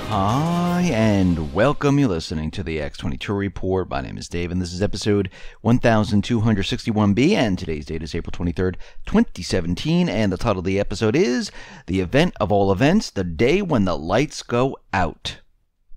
Hi, and welcome. You're listening to the X22 Report. My name is Dave, and this is episode 1261B, and today's date is April 23rd, 2017, and the title of the episode is The Event of All Events, the Day When the Lights Go Out.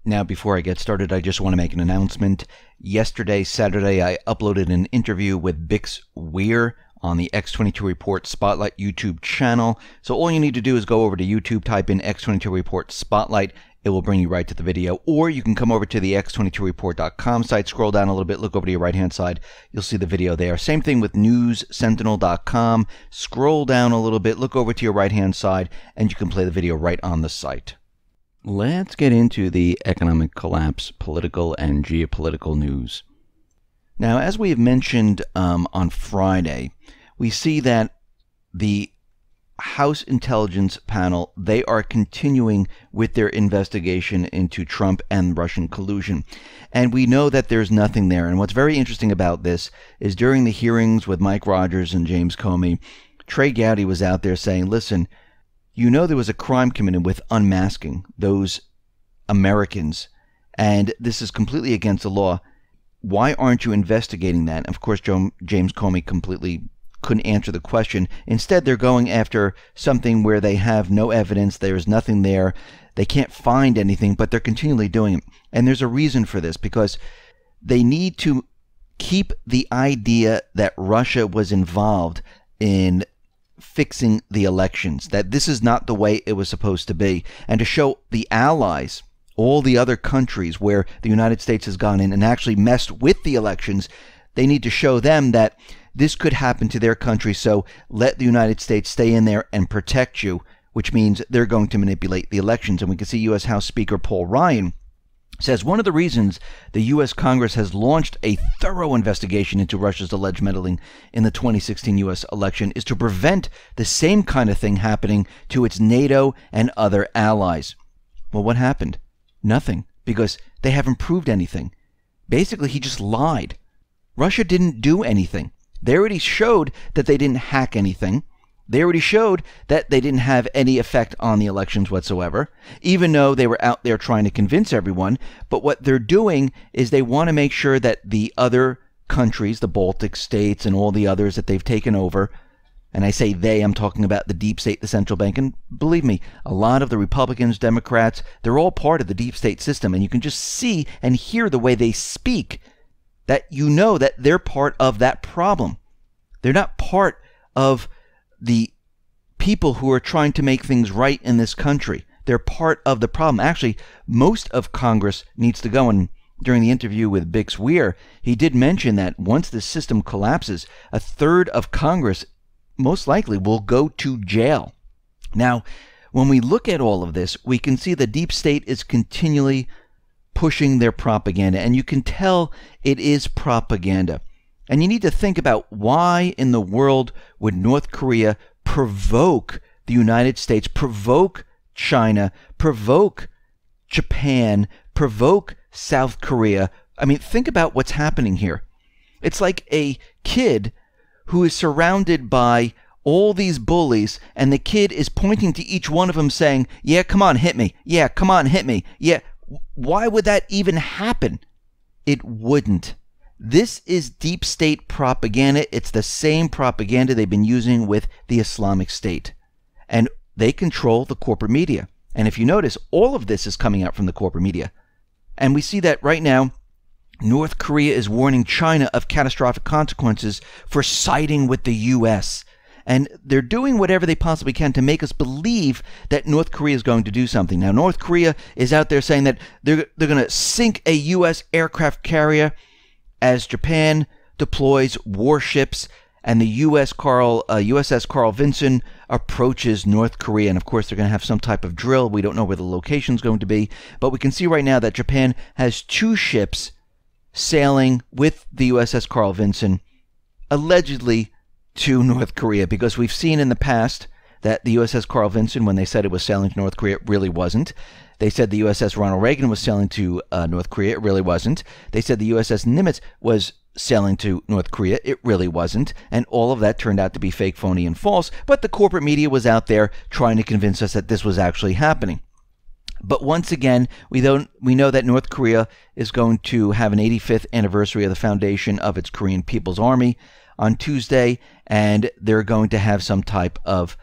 Now, before I get started, I just want to make an announcement. Yesterday, Saturday, I uploaded an interview with Bix Weir on the X22 Report Spotlight YouTube channel. So all you need to do is go over to YouTube, type in X22 Report Spotlight. It will bring you right to the video. Or you can come over to the X22Report.com site, scroll down a little bit, look over to your right-hand side. You'll see the video there. Same thing with NewsSentinel.com. Scroll down a little bit, look over to your right-hand side, and you can play the video right on the site. Let's get into the economic collapse, political and geopolitical news. Now, as we have mentioned on Friday, we see that the House Intelligence Panel, they are continuing with their investigation into Trump and Russian collusion. And we know that there's nothing there. And what's very interesting about this is during the hearings with Mike Rogers and James Comey, Trey Gowdy was out there saying, listen, you know there was a crime committed with unmasking those Americans, and this is completely against the law. Why aren't you investigating that? And of course, James Comey completely couldn't answer the question. Instead, they're going after something where they have no evidence. There's nothing there. They can't find anything, but they're continually doing it. And there's a reason for this, because they need to keep the idea that Russia was involved in fixing the elections, that this is not the way it was supposed to be, and to show the allies, all the other countries where the United States has gone in and actually messed with the elections, they need to show them that this could happen to their country, so let the United States stay in there and protect you, which means they're going to manipulate the elections. And we can see U.S. House Speaker Paul Ryan says one of the reasons the U.S. Congress has launched a thorough investigation into Russia's alleged meddling in the 2016 U.S. election is to prevent the same kind of thing happening to its NATO and other allies. Well, what happened? Nothing, because they haven't proved anything. Basically, he just lied. Russia didn't do anything. They already showed that they didn't hack anything. They already showed that they didn't have any effect on the elections whatsoever, even though they were out there trying to convince everyone. But what they're doing is they want to make sure that the other countries, the Baltic states and all the others that they've taken over, and I say they, I'm talking about the deep state, the central bank, and believe me, a lot of the Republicans, Democrats, they're all part of the deep state system, and you can just see and hear the way they speak that you know that they're part of that problem. They're not part of the people who are trying to make things right in this country. They're part of the problem. Actually, most of Congress needs to go. And during the interview with Bix Weir, he did mention that once the system collapses, a third of Congress most likely will go to jail. Now, when we look at all of this, we can see the deep state is continually pushing their propaganda, and you can tell it is propaganda. And you need to think about why in the world would North Korea provoke the United States, provoke China, provoke Japan, provoke South Korea. I mean, think about what's happening here. It's like a kid who is surrounded by all these bullies, and the kid is pointing to each one of them saying, yeah, come on, hit me. Yeah, come on, hit me. Yeah. Why would that even happen? It wouldn't. This is deep state propaganda. It's the same propaganda they've been using with the Islamic State. And they control the corporate media. And if you notice, all of this is coming out from the corporate media. And we see that right now, North Korea is warning China of catastrophic consequences for siding with the U.S. And they're doing whatever they possibly can to make us believe that North Korea is going to do something. Now, North Korea is out there saying that they're going to sink a U.S. aircraft carrier as Japan deploys warships and the USS Carl Vinson approaches North Korea. And of course, they're going to have some type of drill. We don't know where the location is going to be. But we can see right now that Japan has 2 ships sailing with the USS Carl Vinson, allegedly to North Korea, because we've seen in the past that the USS Carl Vinson, when they said it was sailing to North Korea, it really wasn't. They said the USS Ronald Reagan was sailing to North Korea. It really wasn't. They said the USS Nimitz was sailing to North Korea. It really wasn't. And all of that turned out to be fake, phony, and false. But the corporate media was out there trying to convince us that this was actually happening. But once again, we know that North Korea is going to have an 85th anniversary of the foundation of its Korean People's Army on Tuesday, and they're going to have some type of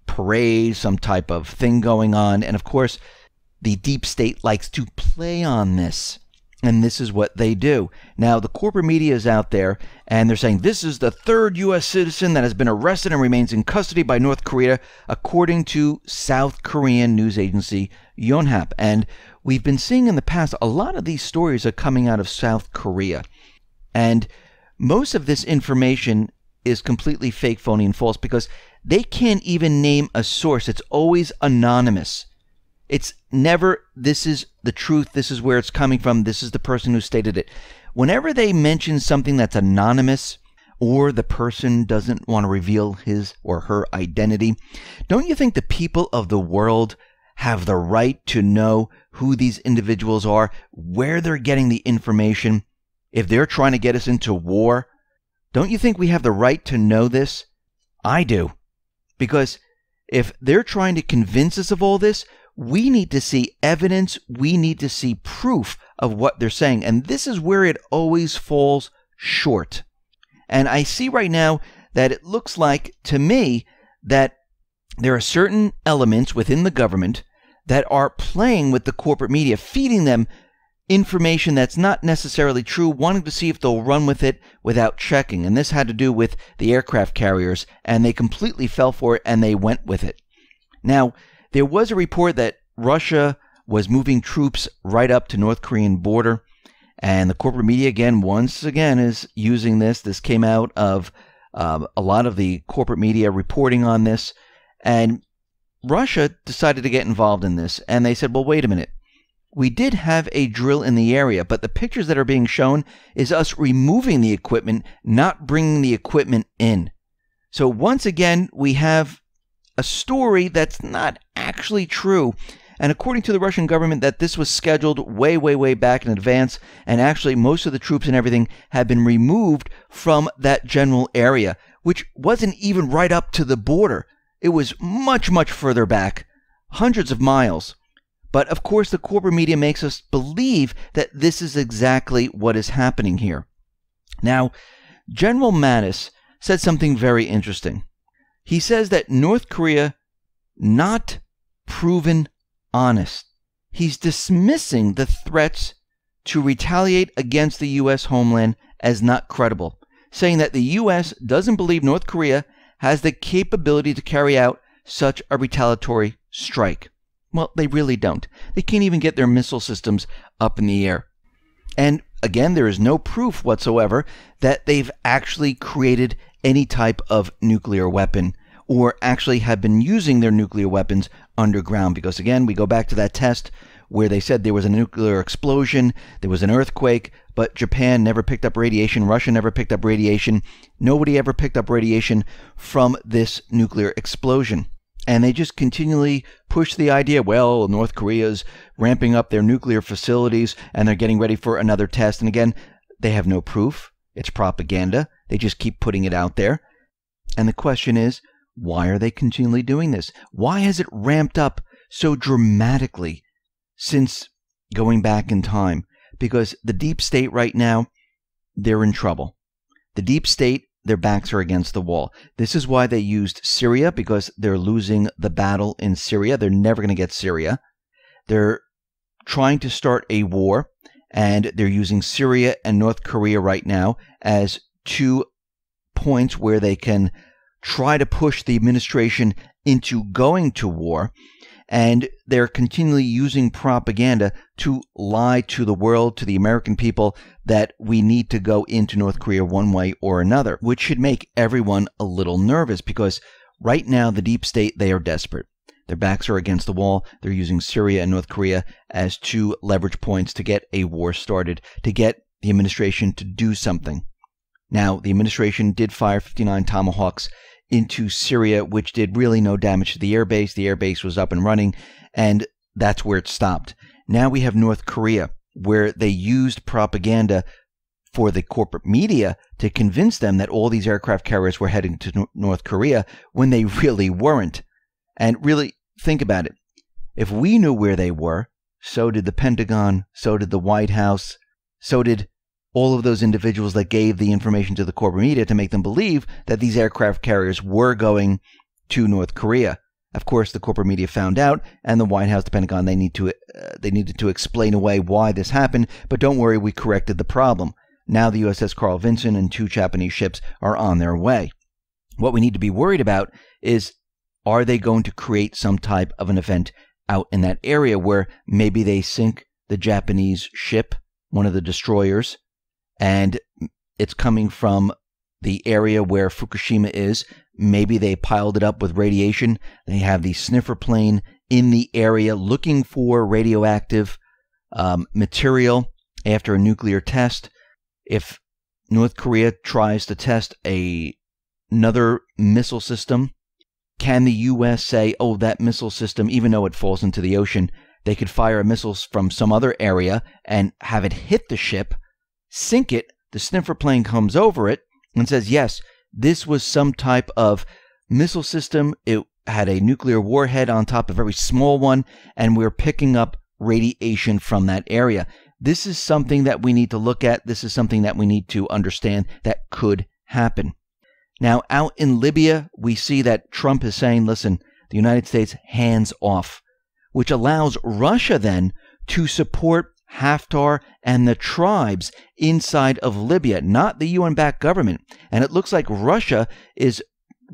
parade, some type of thing going on. And of course, the deep state likes to play on this, and this is what they do. Now, the corporate media is out there, and they're saying this is the third U.S. citizen that has been arrested and remains in custody by North Korea, according to South Korean news agency Yonhap. And we've been seeing in the past, a lot of these stories are coming out of South Korea. And most of this information is completely fake, phony, and false because they can't even name a source. It's always anonymous. It's never, this is the truth, this is where it's coming from, this is the person who stated it. Whenever they mention something that's anonymous, or the person doesn't want to reveal his or her identity, don't you think the people of the world have the right to know who these individuals are, where they're getting the information? If they're trying to get us into war, don't you think we have the right to know this? I do. Because if they're trying to convince us of all this, we need to see evidence, we need to see proof of what they're saying. And this is where it always falls short. And I see right now that it looks like, to me, that there are certain elements within the government that are playing with the corporate media, feeding them information that's not necessarily true, wanting to see if they'll run with it without checking. And this had to do with the aircraft carriers, and they completely fell for it and they went with it. Now, there was a report that Russia was moving troops right up to North Korean border, and the corporate media, once again, is using this. This came out of a lot of the corporate media reporting on this, and Russia decided to get involved in this, and they said, well, wait a minute. We did have a drill in the area, but the pictures that are being shown is us removing the equipment, not bringing the equipment in. So once again, we have a story that's not actually true. And according to the Russian government, that this was scheduled way, way, way back in advance. And actually, most of the troops and everything have been removed from that general area, which wasn't even right up to the border. It was much, much further back, hundreds of miles. But of course, the corporate media makes us believe that this is exactly what is happening here. Now, General Mattis said something very interesting. He says that North Korea not proven honest. He's dismissing the threats to retaliate against the U.S. homeland as not credible, saying that the U.S. doesn't believe North Korea has the capability to carry out such a retaliatory strike. Well, they really don't. They can't even get their missile systems up in the air. And again, there is no proof whatsoever that they've actually created any type of nuclear weapon or actually have been using their nuclear weapons underground. Because again, we go back to that test where they said there was a nuclear explosion, there was an earthquake, but Japan never picked up radiation, Russia never picked up radiation, nobody ever picked up radiation from this nuclear explosion. And they just continually push the idea, well, North Korea's ramping up their nuclear facilities and they're getting ready for another test. And again, they have no proof. It's propaganda. They just keep putting it out there. And the question is, why are they continually doing this? Why has it ramped up so dramatically since going back in time? Because the deep state right now, they're in trouble. The deep state, their backs are against the wall. This is why they used Syria, because they're losing the battle in Syria. They're never going to get Syria. They're trying to start a war, and they're using Syria and North Korea right now as 2 points where they can try to push the administration into going to war. And they're continually using propaganda to lie to the world, to the American people, that we need to go into North Korea one way or another, which should make everyone a little nervous because right now the deep state, they are desperate. Their backs are against the wall. They're using Syria and North Korea as 2 leverage points to get a war started, to get the administration to do something. Now, the administration did fire 59 Tomahawks into Syria, which did really no damage to the airbase. The airbase was up and running, and that's where it stopped. Now we have North Korea, where they used propaganda for the corporate media to convince them that all these aircraft carriers were heading to North Korea when they really weren't. And really, think about it. If we knew where they were, so did the Pentagon, so did the White House, so did all of those individuals that gave the information to the corporate media to make them believe that these aircraft carriers were going to North Korea. Of course, the corporate media found out, and the White House, the Pentagon, they needed to explain away why this happened. But don't worry, we corrected the problem. Now the USS Carl Vinson and 2 Japanese ships are on their way. What we need to be worried about is, are they going to create some type of an event out in that area where maybe they sink the Japanese ship, one of the destroyers, and it's coming from the area where Fukushima is. Maybe they piled it up with radiation. They have the sniffer plane in the area looking for radioactive material after a nuclear test. If North Korea tries to test another missile system, can the U.S. say, oh, that missile system, even though it falls into the ocean, they could fire missiles from some other area and have it hit the ship, sink it, the sniffer plane comes over it and says, yes, this was some type of missile system. It had a nuclear warhead on top, a very small one, and we're picking up radiation from that area. This is something that we need to look at. This is something that we need to understand that could happen. Now, out in Libya, we see that Trump is saying, listen, the United States, hands off, which allows Russia then to support Haftar and the tribes inside of Libya, not the UN-backed government. And it looks like Russia is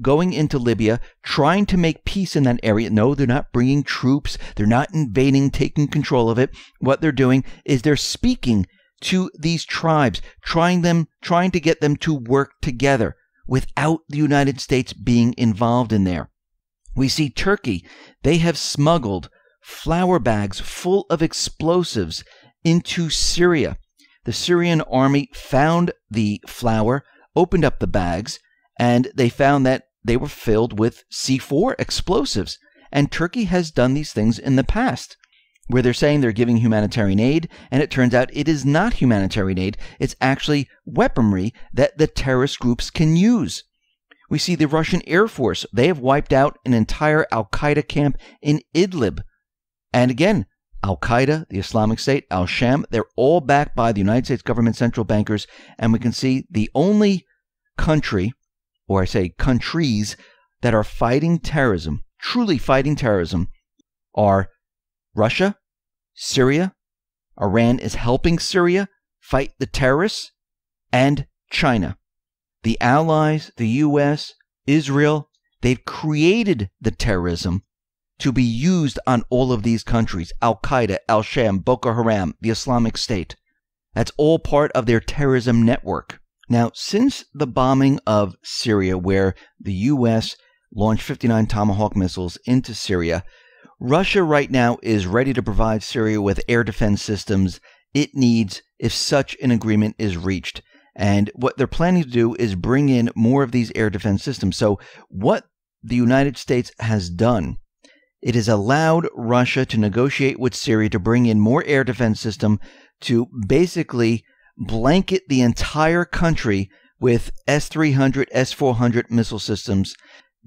going into Libya, trying to make peace in that area. No, they're not bringing troops. They're not invading, taking control of it. What they're doing is they're speaking to these tribes, trying to get them to work together without the United States being involved in there. We see Turkey. They have smuggled flour bags full of explosives into Syria. The Syrian army found the flour, opened up the bags, and they found that they were filled with C4 explosives. And Turkey has done these things in the past, where they're saying they're giving humanitarian aid, and it turns out it is not humanitarian aid. It's actually weaponry that the terrorist groups can use. We see the Russian Air Force. They have wiped out an entire al-Qaeda camp in Idlib. And again, Al-Qaeda, the Islamic State, Al-Sham, they're all backed by the United States government central bankers. And we can see the only country, or I say countries, that are fighting terrorism, truly fighting terrorism, are Russia, Syria, Iran is helping Syria fight the terrorists, and China. The allies, the U.S., Israel, they've created the terrorism to be used on all of these countries. Al-Qaeda, Al-Sham, Boko Haram, the Islamic State. That's all part of their terrorism network. Now, since the bombing of Syria, where the U.S. launched 59 Tomahawk missiles into Syria, Russia right now is ready to provide Syria with air defense systems it needs if such an agreement is reached. And what they're planning to do is bring in more of these air defense systems. So what the United States has done, it has allowed Russia to negotiate with Syria to bring in more air defense system to basically blanket the entire country with S-300, S-400 missile systems,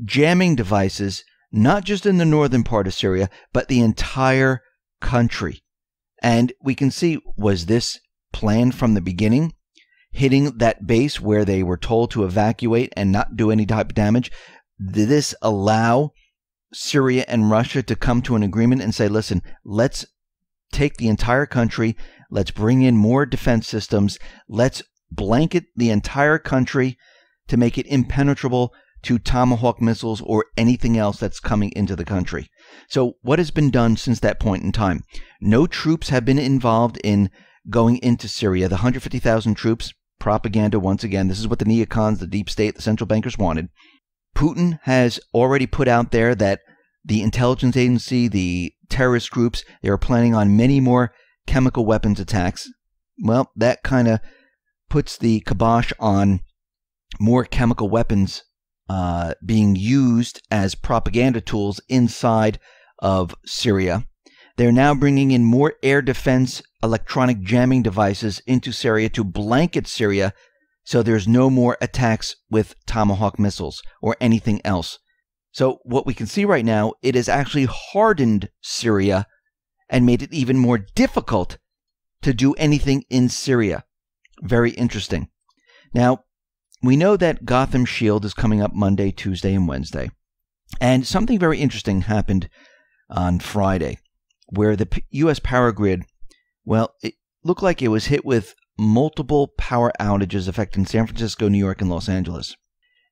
jamming devices, not just in the northern part of Syria, but the entire country. And we can see, was this planned from the beginning? Hitting that base where they were told to evacuate and not do any type of damage? Did this allow Syria and Russia to come to an agreement and say, listen, let's take the entire country, let's bring in more defense systems, let's blanket the entire country to make it impenetrable to Tomahawk missiles or anything else that's coming into the country. So what has been done since that point in time? No troops have been involved in going into Syria. The 150,000 troops, propaganda once again. This is what the neocons, the deep state, the central bankers wanted. Putin has already put out there that the intelligence agency, the terrorist groups, they are planning on many more chemical weapons attacks. Well, that kind of puts the kibosh on more chemical weapons being used as propaganda tools inside of Syria. They're now bringing in more air defense electronic jamming devices into Syria to blanket Syria so there's no more attacks with Tomahawk missiles or anything else. So what we can see right now, it has actually hardened Syria and made it even more difficult to do anything in Syria. Very interesting. Now, we know that Gotham Shield is coming up Monday, Tuesday, and Wednesday. And something very interesting happened on Friday, where the U.S. power grid, well, it looked like it was hit with multiple power outages affecting San Francisco, New York, and Los Angeles.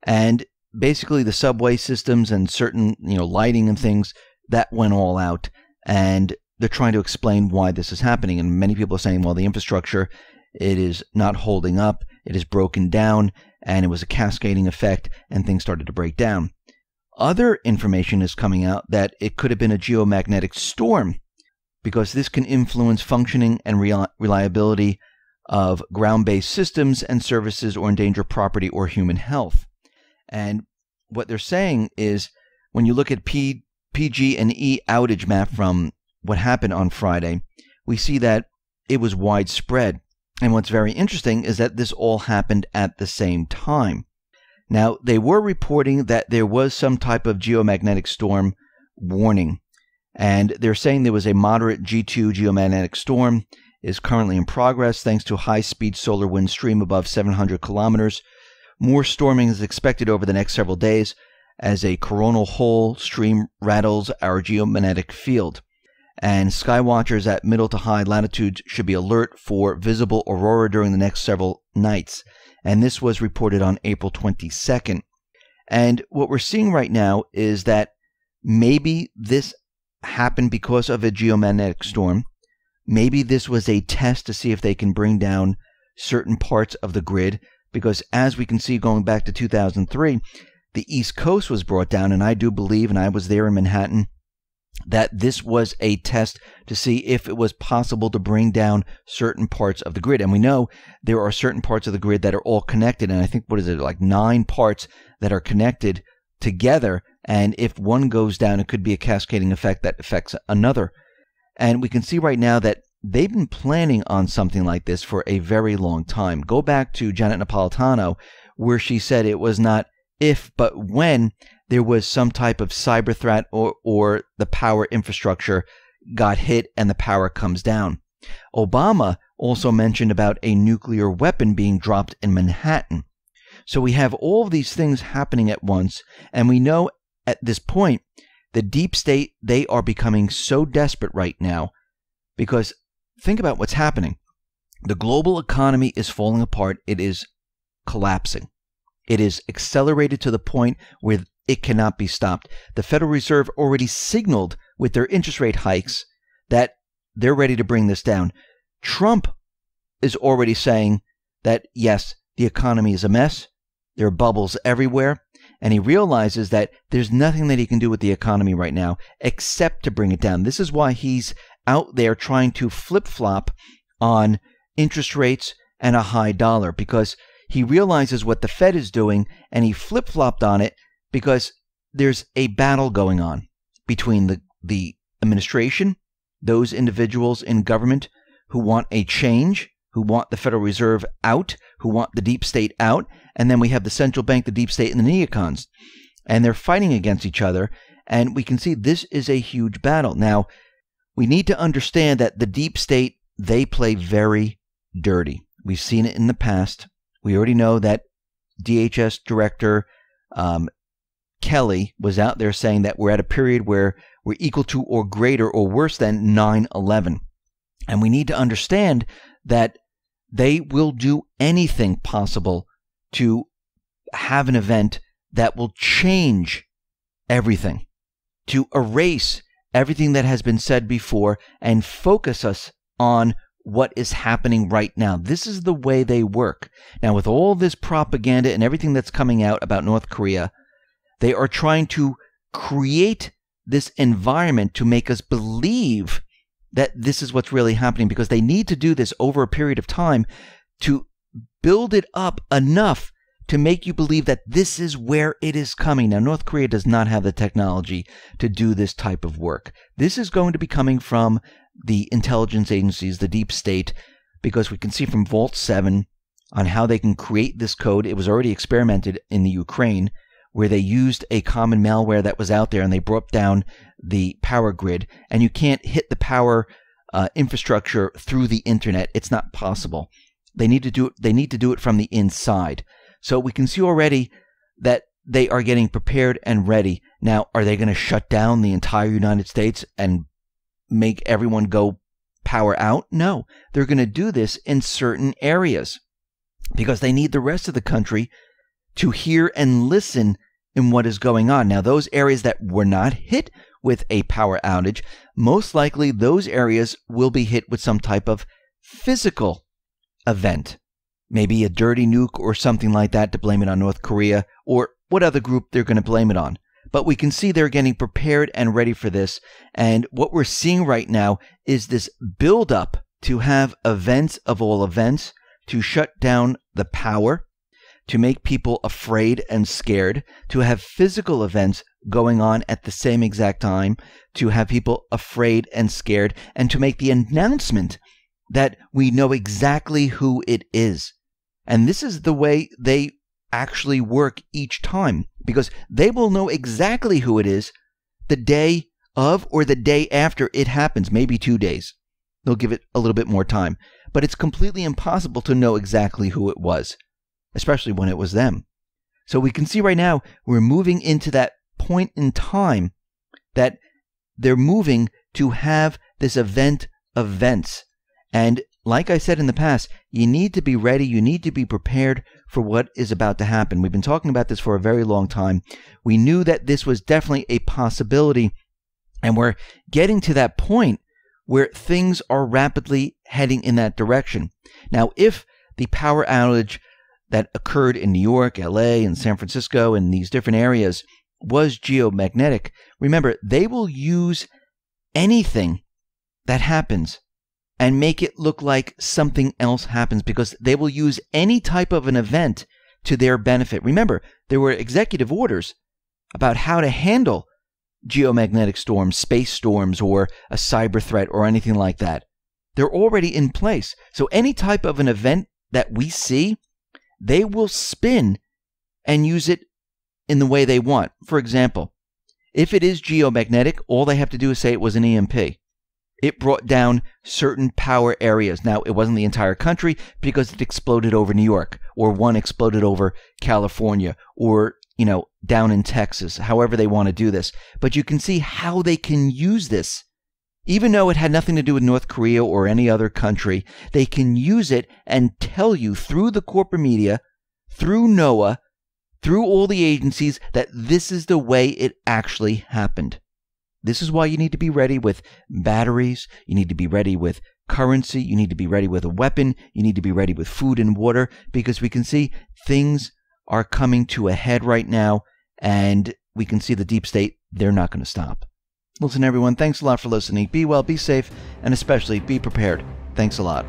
And basically the subway systems and certain, lighting and things, that went all out. And they're trying to explain why this is happening. And many people are saying, well, the infrastructure, it is not holding up. It is broken down, and it was a cascading effect, and things started to break down. Other information is coming out that it could have been a geomagnetic storm, because this can influence functioning and reliability of ground-based systems and services or endanger property or human health. And what they're saying is, when you look at PG&E outage map from what happened on Friday, we see that it was widespread. And what's very interesting is that this all happened at the same time. Now, they were reporting that there was some type of geomagnetic storm warning. And they're saying there was a moderate G2 geomagnetic storm is currently in progress thanks to high-speed solar wind stream above 700 kilometers. More storming is expected over the next several days as a coronal hole stream rattles our geomagnetic field. And skywatchers at middle to high latitudes should be alert for visible aurora during the next several nights. And this was reported on April 22nd. And what we're seeing right now is that maybe this happened because of a geomagnetic storm. Maybe this was a test to see if they can bring down certain parts of the grid. Because as we can see, going back to 2003, the East Coast was brought down. And I do believe, and I was there in Manhattan, that this was a test to see if it was possible to bring down certain parts of the grid. And we know there are certain parts of the grid that are all connected. And I think, like 9 parts that are connected together. And if one goes down, it could be a cascading effect that affects another. And we can see right now that they've been planning on something like this for a very long time. Go back to Janet Napolitano, where she said it was not if, but when there was some type of cyber threat or the power infrastructure got hit and the power comes down. Obama also mentioned about a nuclear weapon being dropped in Manhattan. So we have all of these things happening at once, and we know at this point the deep state, they are becoming so desperate right now, because think about what's happening. The global economy is falling apart. It is collapsing. It is accelerated to the point where it cannot be stopped. The Federal Reserve already signaled with their interest rate hikes that they're ready to bring this down. Trump is already saying that, yes, the economy is a mess. There are bubbles everywhere. And he realizes that there's nothing that he can do with the economy right now except to bring it down. This is why he's out there trying to flip-flop on interest rates and a high dollar, because he realizes what the Fed is doing, and he flip-flopped on it because there's a battle going on between the administration, those individuals in government who want a change, who want the Federal Reserve out, who want the deep state out, and then we have the central bank, the deep state, and the neocons. And they're fighting against each other, and we can see this is a huge battle. Now, we need to understand that the deep state, they play very dirty. We've seen it in the past. We already know that DHS Director Kelly was out there saying that we're at a period where we're equal to or greater or worse than 9/11. And we need to understand that they will do anything possible to have an event that will change everything, to erase everything that has been said before and focus us on what is happening right now. This is the way they work. Now, with all this propaganda and everything that's coming out about North Korea, they are trying to create this environment to make us believe that this is what's really happening, because they need to do this over a period of time to build it up enough to make you believe that this is where it is coming. Now, North Korea does not have the technology to do this type of work. This is going to be coming from the intelligence agencies, the deep state, because we can see from Vault 7 on how they can create this code. It was already experimented in the Ukraine, where they used a common malware that was out there and they brought down the power grid, and you can't hit the power infrastructure through the internet. It's not possible. They need to do it from the inside. So we can see already that they are getting prepared and ready. Now, are they going to shut down the entire United States and make everyone go power out? No, they're going to do this in certain areas because they need the rest of the country to hear and listen in what is going on. Now, those areas that were not hit with a power outage, most likely those areas will be hit with some type of physical event. Maybe a dirty nuke or something like that to blame it on North Korea or what other group they're going to blame it on. But we can see they're getting prepared and ready for this. And what we're seeing right now is this build-up to have events of all events, to shut down the power, to make people afraid and scared, to have physical events going on at the same exact time, to have people afraid and scared, and to make the announcement that we know exactly who it is. And this is the way they actually work each time, because they will know exactly who it is the day of or the day after it happens, maybe 2 days. They'll give it a little bit more time. But it's completely impossible to know exactly who it was, especially when it was them. So we can see right now we're moving into that point in time that they're moving to have this event of events. And like I said in the past, you need to be ready. You need to be prepared for what is about to happen. We've been talking about this for a very long time. We knew that this was definitely a possibility. And we're getting to that point where things are rapidly heading in that direction. Now, if the power outage that occurred in New York, LA, and San Francisco, and these different areas was geomagnetic, remember, they will use anything that happens and make it look like something else happens because they will use any type of an event to their benefit. Remember, there were executive orders about how to handle geomagnetic storms, space storms, or a cyber threat or anything like that. They're already in place. So any type of an event that we see, they will spin and use it in the way they want. For example, if it is geomagnetic, all they have to do is say it was an EMP. It brought down certain power areas. Now, it wasn't the entire country because it exploded over New York, or one exploded over California, or, down in Texas, however they want to do this. But you can see how they can use this. Even though it had nothing to do with North Korea or any other country, they can use it and tell you through the corporate media, through NOAA, through all the agencies, that this is the way it actually happened. This is why you need to be ready with batteries. You need to be ready with currency. You need to be ready with a weapon. You need to be ready with food and water, because we can see things are coming to a head right now, and we can see the deep state, they're not going to stop. Listen, everyone, thanks a lot for listening. Be well, be safe, and especially be prepared. Thanks a lot.